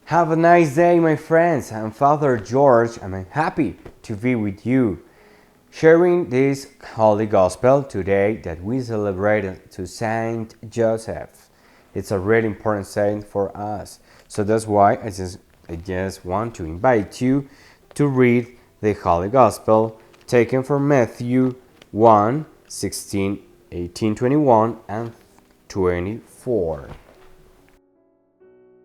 Have a nice day, my friends. I'm Father George, and I'm happy to be with you, sharing this Holy Gospel today that we celebrate to Saint Joseph. It's a really important saint for us. So that's why I just want to invite you to read the Holy Gospel taken from Matthew 1, 16, 18, 21, and 24.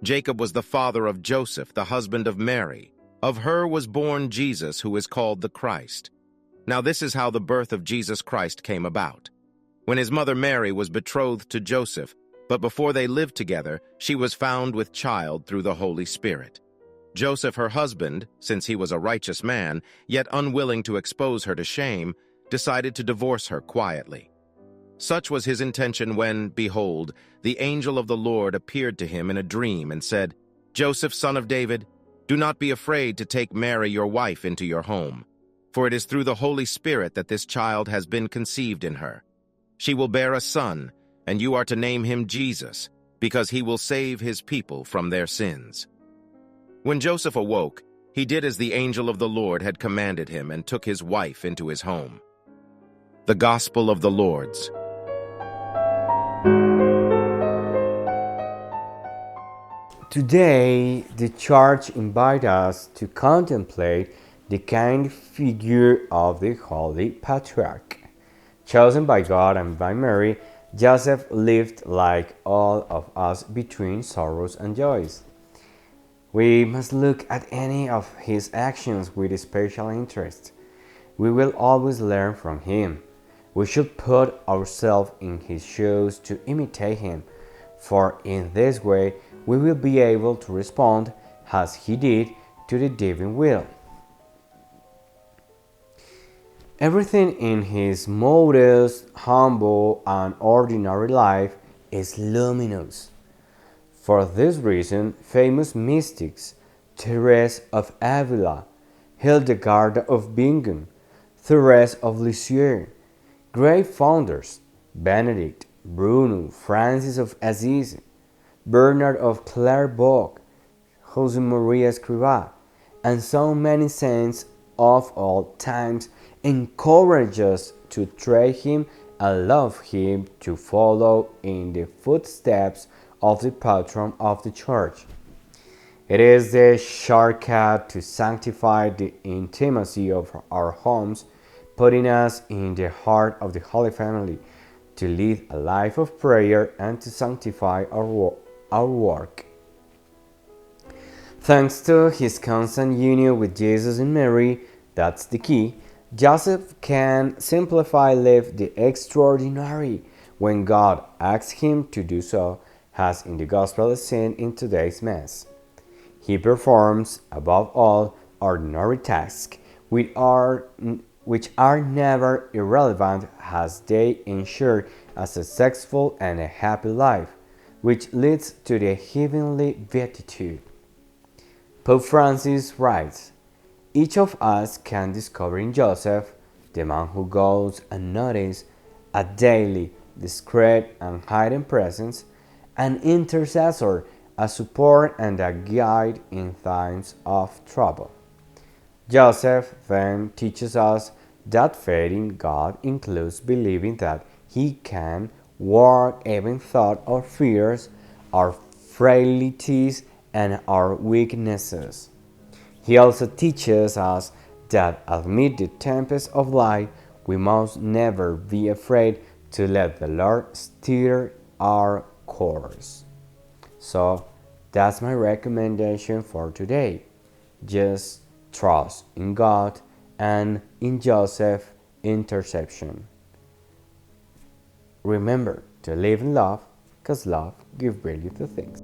Jacob was the father of Joseph, the husband of Mary. Of her was born Jesus, who is called the Christ. Now this is how the birth of Jesus Christ came about. When his mother Mary was betrothed to Joseph, but before they lived together, she was found with child through the Holy Spirit. Joseph, her husband, since he was a righteous man, yet unwilling to expose her to shame, decided to divorce her quietly. Such was his intention when, behold, the angel of the Lord appeared to him in a dream and said, "Joseph, son of David, do not be afraid to take Mary your wife into your home, for it is through the Holy Spirit that this child has been conceived in her. She will bear a son, and you are to name him Jesus, because he will save his people from their sins." When Joseph awoke, he did as the angel of the Lord had commanded him and took his wife into his home. The Gospel of the Lord's. Today, the Church invites us to contemplate the kind figure of the Holy Patriarch. Chosen by God and by Mary, Joseph lived like all of us between sorrows and joys. We must look at any of his actions with special interest. We will always learn from him. We should put ourselves in his shoes to imitate him, for in this way we will be able to respond as he did to the divine will. Everything in his modest, humble, and ordinary life is luminous. For this reason, famous mystics, Therese of Avila, Hildegard of Bingen, Therese of Lisieux, great founders, Benedict, Bruno, Francis of Assisi, Bernard of Clairvaux, Josemaria Escrivá, and so many saints of all times encourage us to try him and love him, to follow in the footsteps of the patron of the Church. It is the shortcut to sanctify the intimacy of our homes, putting us in the heart of the Holy Family, to lead a life of prayer and to sanctify our work. Thanks to his constant union with Jesus and Mary, that's the key, Joseph can simplify live the extraordinary when God asks him to do so, as in the Gospel seen in today's Mass. He performs, above all, ordinary tasks which are never irrelevant, as they ensure a successful and a happy life, which leads to the heavenly beatitude. Pope Francis writes, "Each of us can discover in Joseph, the man who goes unnoticed, a daily, discreet, and hidden presence, an intercessor, a support, and a guide in times of trouble." Joseph then teaches us that faith in God includes believing that He can work even thought our fears, our frailties, and our weaknesses. He also teaches us that amid the tempest of life, we must never be afraid to let the Lord steer our course. So that's my recommendation for today. Just trust in God and in Joseph's intercession. Remember to live in love, because love gives value to things.